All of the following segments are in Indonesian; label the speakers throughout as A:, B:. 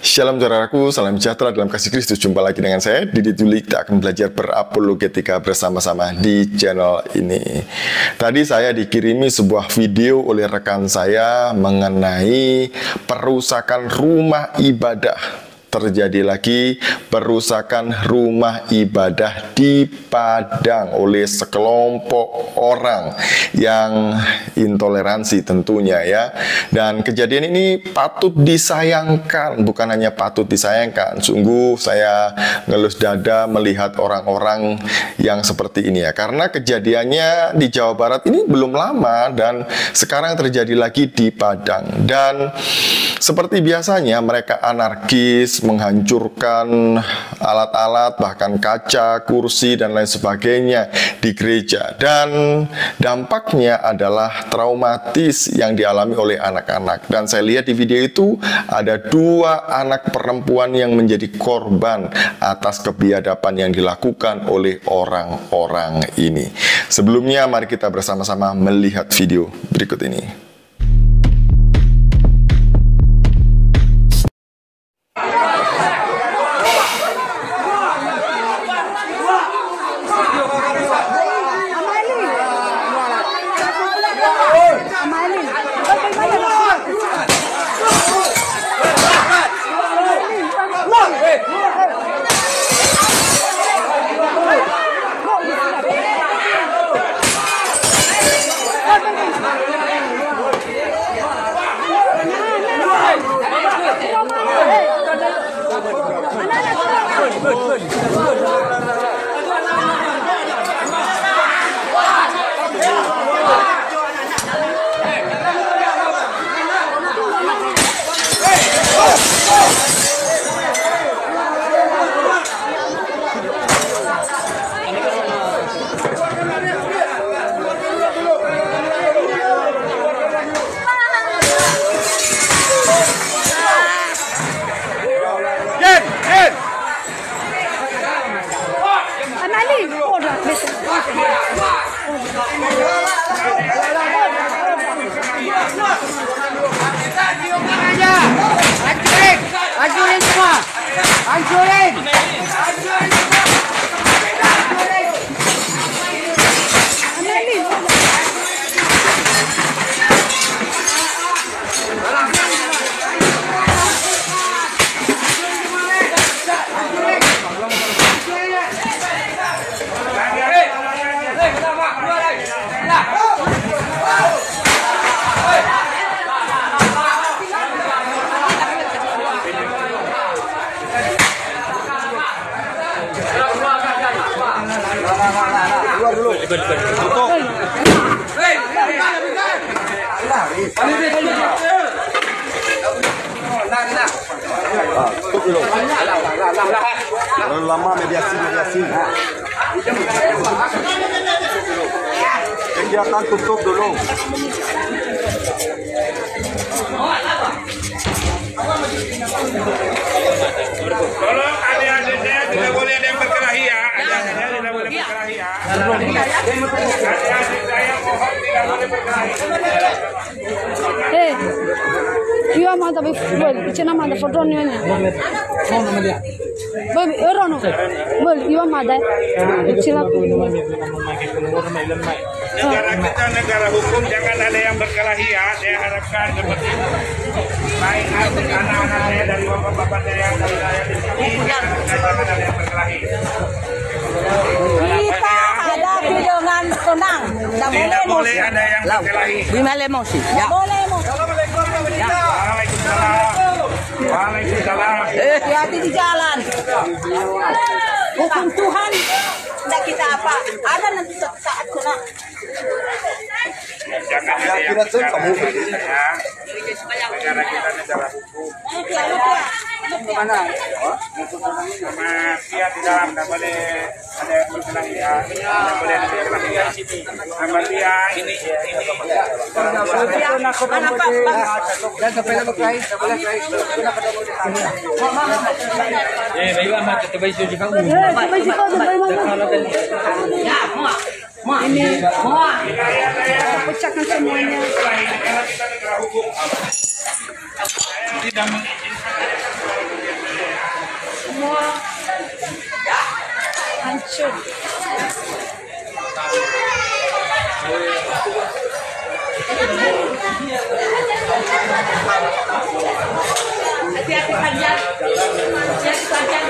A: Shalom saudaraku, salam sejahtera dalam kasih Kristus. Jumpa lagi dengan saya, Didi Tuli. Kita akan belajar berapologetika bersama-sama di channel ini. Tadi saya dikirimi sebuah video oleh rekan saya mengenai perusakan rumah ibadah. Terjadi lagi perusakan rumah ibadah di Padang oleh sekelompok orang yang intoleransi tentunya ya. Dan kejadian ini patut disayangkan, bukan hanya patut disayangkan. Sungguh saya ngelus dada melihat orang-orang yang seperti ini ya. Karena kejadiannya di Jawa Barat ini belum lama dan sekarang terjadi lagi di Padang. Dan seperti biasanya mereka anarkis, menghancurkan alat-alat, bahkan kaca, kursi, dan lain sebagainya di gereja. Dan dampaknya adalah traumatis yang dialami oleh anak-anak. Dan saya lihat di video itu ada 2 anak perempuan yang menjadi korban atas kebiadaban yang dilakukan oleh orang-orang ini. Sebelumnya mari kita bersama-sama melihat video berikut ini.
B: Hancurin semua! Hancurin! Tutup. Tutup dulu. Terlalu lama mediasi. Kegiatan tutup dulu.
C: Tolong adik-adik saya tidak boleh ada yang berkelahi ya. Adik-adik tidak boleh berkelahi ya. Adik-adik saya mohon tidak boleh berkelahi.
D: Iya mah tapi boleh, cina mah ada foto nih nya. Boleh, erono. Boleh, iya mah ada. Cina.
C: Negara kita negara hukum, jangan ada yang berkelahi ya. Saya harapkan seperti itu. Baik anak-anak saya dari bapak-bapak saya dari saya di sini, jangan ada yang berkelahi.
B: Kita hadapi dengan tenang.
C: Tidak boleh ada yang berkelahi.
B: Boleh emosi. Ya. Boleh emosi.
C: Waalaikumsalam. Waalaikumsalam.
B: Hati-hati di jalan. Hukum Tuhan tidak kita apa. Ada nanti suatu saat kena.
C: Jangan ada yang berkelahi ya. Negara kita negara hukum. Sama dia di dalam tidak boleh ada yang berkelahi ya. Tidak boleh ada yang berkelahi ya. Sama dia ini.
B: Mana Pak?
E: Dan sampai nak berkelahi, tak boleh berkelahi.
F: Baiklah mak, kita bagi suji kamu.
D: Ini pecahkan semuanya.
C: Tidak mengizinkan
D: semua hancur.
B: Hati-hati panjang. Hati-hati panjang.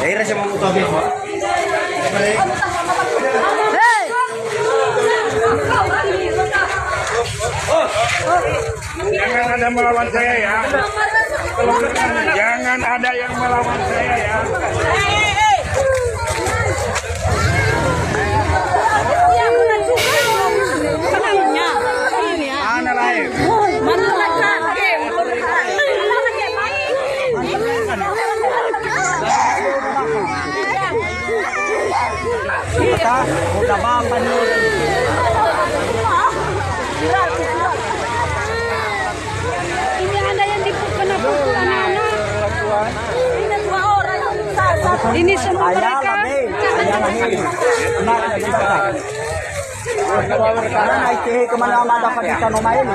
E: Daerah sama motor.
C: Jangan ada melawan saya ya. Jangan ada yang melawan saya ya.
E: Mana lain? Kita udah bapak nih.
D: Ini ada yang kena pukul anak-anak.
B: Ini 2 orang.
D: Ini semua mereka.
E: Karena naik kemana mana dapat kita nomain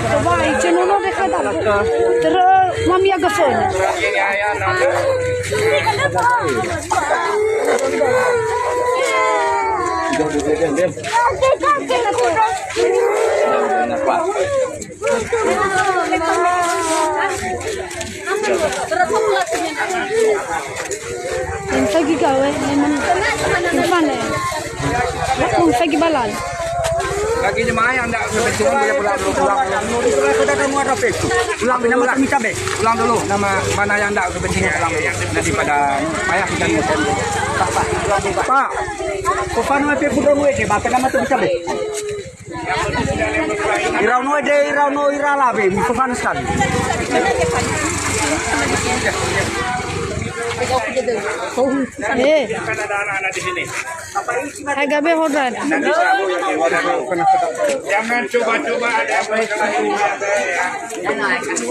D: Coba cenunu mereka dapat. Terus mami agak phone. Yang lagi gawe memang mana? Aku lagi balan.
E: Lagi jemaah yang tidak kebetulan boleh pulang. Kita kamu ada peku. Pulang nama kami cabe. Pulang dulu nama mana yang tidak kepentingan pulang dulu. Nanti pada payah kita musim. Pak. Kupanu peku dulu aja. Bapak nama tu cabe. Irauno aja irauno irala be. Kupanu sekali.
C: Kan ada anak-anak di sini.
D: Agak behodan.
C: Jangan coba-coba ada yang berkelahi dengan saya ya.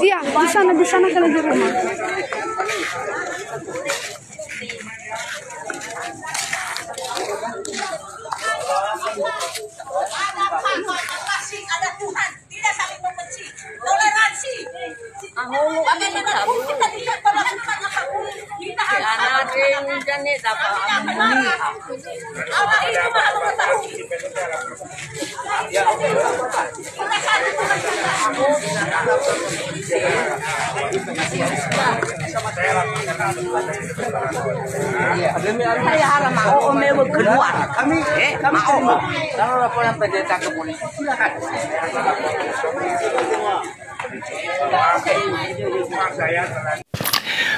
D: Iya, di sana kalau di rumah.
B: Ada Tuhan, tidak saling membenci, toleransi. Bagaimana pun kita tidak melakukan apapun, kita harus Allah itu maha mengetahui. Saya harap mau mewe keluar. Kami mau.
E: Kalau laporan pendeta ke polisi silakan.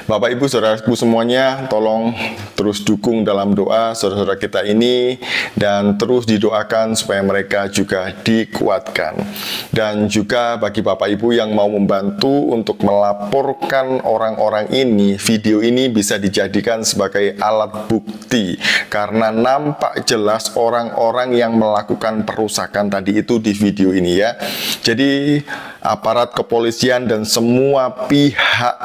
A: Bapak Ibu Saudaraku semuanya, tolong terus dukung dalam doa saudara-saudara kita ini dan terus didoakan supaya mereka juga dikuatkan. Dan juga bagi Bapak Ibu yang mau membantu untuk melaporkan orang-orang ini, video ini bisa dijadikan sebagai alat bukti karena nampak jelas orang-orang yang melakukan perusakan tadi itu di video ini ya. Jadi aparat kepolisian dan semua pihak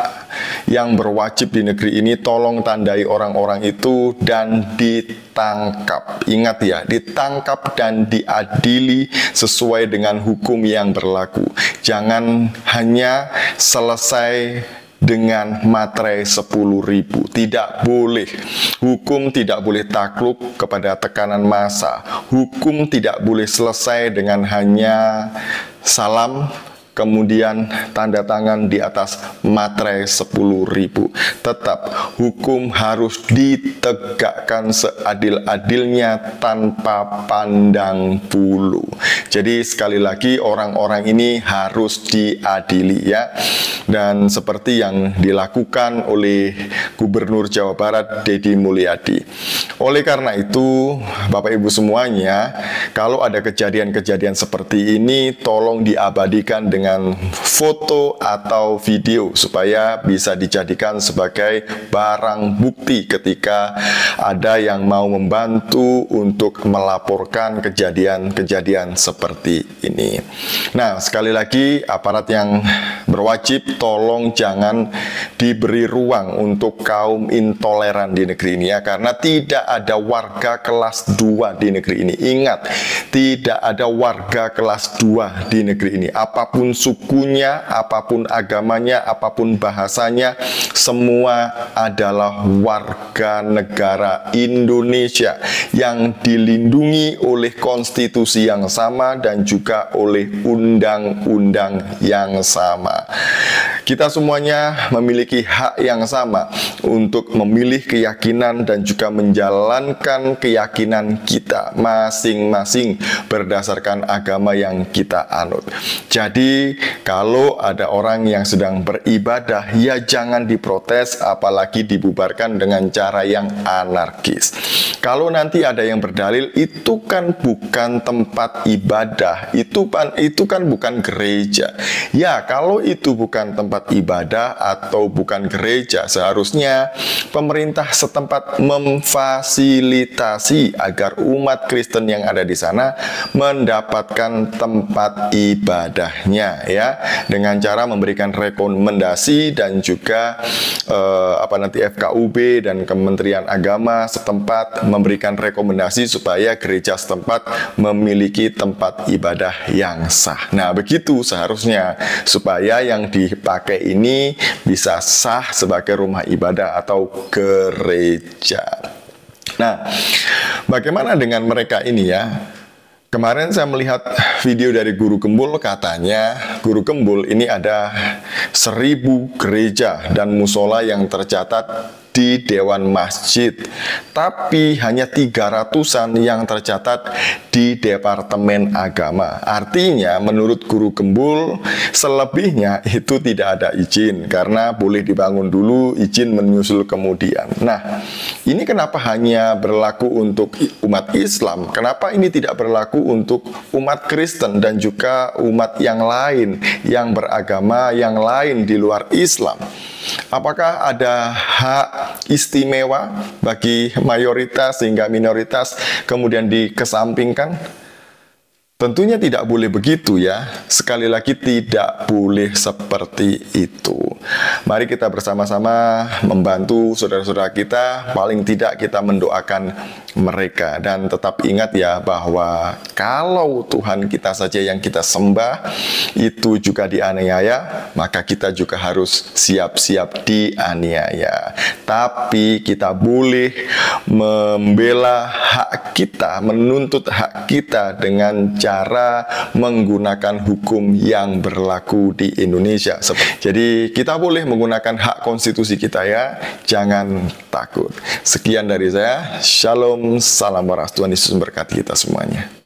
A: yang berwajib di negeri ini tolong tandai orang-orang itu dan ditangkap. Ingat ya, ditangkap dan diadili sesuai dengan hukum yang berlaku. Jangan hanya selesai dengan materai 10.000. Tidak boleh. Hukum tidak boleh takluk kepada tekanan massa. Hukum tidak boleh selesai dengan hanya salam kemudian tanda tangan di atas materai 10.000. Tetap hukum harus ditegakkan seadil-adilnya tanpa pandang bulu. Jadi sekali lagi orang-orang ini harus diadili ya. Dan seperti yang dilakukan oleh Gubernur Jawa Barat Deddy Mulyadi. Oleh karena itu, Bapak Ibu semuanya, kalau ada kejadian-kejadian seperti ini tolong diabadikan dengan dengan foto atau video supaya bisa dijadikan sebagai barang bukti ketika ada yang mau membantu untuk melaporkan kejadian-kejadian seperti ini. Nah, sekali lagi aparat yang berwajib tolong jangan diberi ruang untuk kaum intoleran di negeri ini ya, karena tidak ada warga kelas 2 di negeri ini. Ingat, tidak ada warga kelas 2 di negeri ini. Apapun sukunya, apapun agamanya, apapun bahasanya, semua adalah warga negara Indonesia yang dilindungi oleh konstitusi yang sama dan juga oleh undang-undang yang sama. Kita semuanya memiliki hak yang sama untuk memilih keyakinan dan juga menjalankan keyakinan kita masing-masing berdasarkan agama yang kita anut. Jadi, kalau ada orang yang sedang beribadah, ya jangan diprotes, apalagi dibubarkan dengan cara yang anarkis. Kalau nanti ada yang berdalil, itu kan bukan tempat ibadah, itu kan bukan gereja. Ya, kalau itu bukan tempat ibadah atau bukan gereja, seharusnya pemerintah setempat memfasilitasi agar umat Kristen yang ada di sana mendapatkan tempat ibadahnya ya, dengan cara memberikan rekomendasi dan juga FKUB dan Kementerian Agama setempat memberikan rekomendasi supaya gereja setempat memiliki tempat ibadah yang sah. Nah, begitu seharusnya supaya yang dipakai ini bisa sah sebagai rumah ibadah atau gereja. Nah, bagaimana dengan mereka ini ya? Kemarin saya melihat video dari Guru Gembul, katanya Guru Gembul ini ada 1000 gereja dan musola yang tercatat di Dewan Masjid, tapi hanya 300-an yang tercatat di Departemen Agama. Artinya menurut Guru Gembul, selebihnya itu tidak ada izin karena boleh dibangun dulu, izin menyusul kemudian. Nah, ini kenapa hanya berlaku untuk umat Islam? Kenapa ini tidak berlaku untuk umat Kristen dan juga umat yang lain yang beragama yang lain di luar Islam? Apakah ada hak istimewa bagi mayoritas sehingga minoritas kemudian dikesampingkan? Tentunya tidak boleh begitu ya. Sekali lagi tidak boleh seperti itu. Mari kita bersama-sama membantu saudara-saudara kita, paling tidak kita mendoakan mereka. Dan tetap ingat ya bahwa kalau Tuhan kita saja yang kita sembah itu juga dianiaya, maka kita juga harus siap-siap dianiaya. Tapi kita boleh membela hak kita, menuntut hak kita dengan cara menggunakan hukum yang berlaku di Indonesia. Jadi kita boleh menggunakan hak konstitusi kita ya, jangan takut. Sekian dari saya, Shalom, salam waras, Tuhan Yesus memberkati kita semuanya.